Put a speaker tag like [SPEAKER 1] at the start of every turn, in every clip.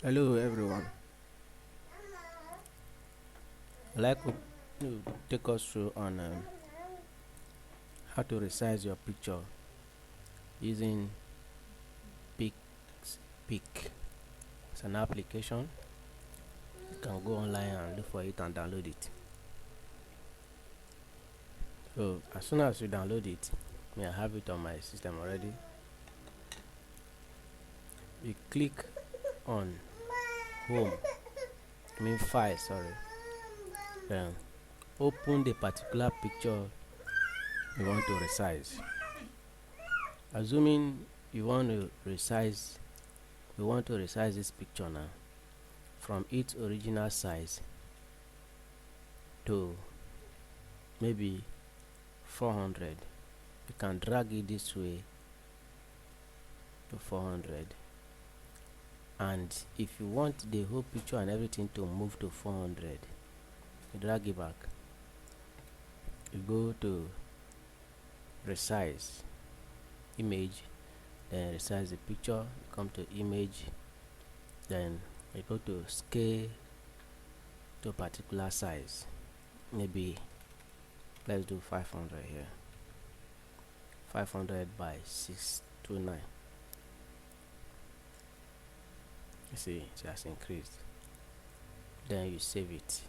[SPEAKER 1] Hello everyone. I'd like to take us through on how to resize your picture using PicPick. It's an application. You can go online and look for it and download it. So as soon as you download it, I have it on my system already. You click on home, file, sorry. Then open the particular picture you want to resize. Assuming you want to resize this picture now from its original size to maybe 400. You can drag it this way to 400, and if you want the whole picture and everything to move to 400, you drag it back. You go to resize image, then resize the picture. You come to image, then you go to scale to a particular size. Maybe let's do 500 here. 500 by 629. You see, it has increased. Then you save it.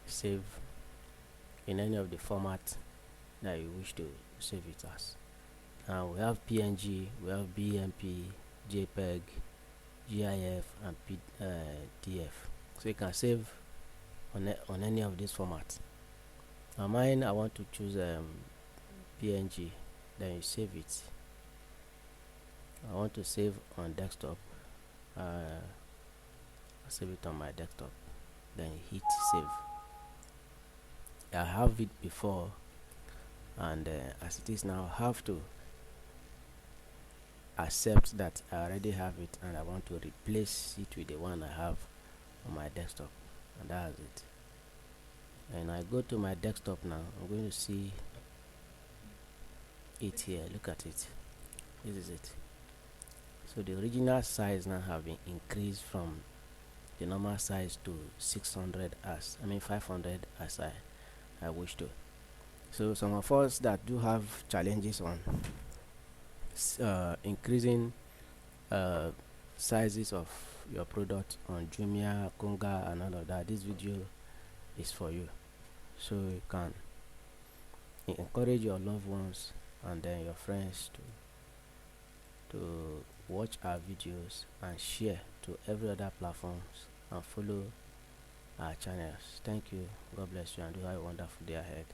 [SPEAKER 1] Save in any of the format that you wish to save it as. Now we have PNG, we have BMP, JPEG, GIF, and PDF. So you can save on any of these formats. Now mine, I want to choose PNG. Then you save it. I want to save on desktop. I'll save it on my desktop. Then hit save. I have it before, and as it is now, I have to accept that I already have it, and I want to replace it with the one I have on my desktop, and that's it. And I go to my desktop now. I'm going to see it here. Look at it. This is it. So the original size now have been increased from the normal size to 500 as I wish to. So some of us that do have challenges on increasing sizes of your product on Jumia, Konga, and all of that, this video is for you. So you can encourage your loved ones and then your friends to watch our videos and share to every other platforms and follow our channels. Thank you. God bless you, and do have a wonderful day ahead.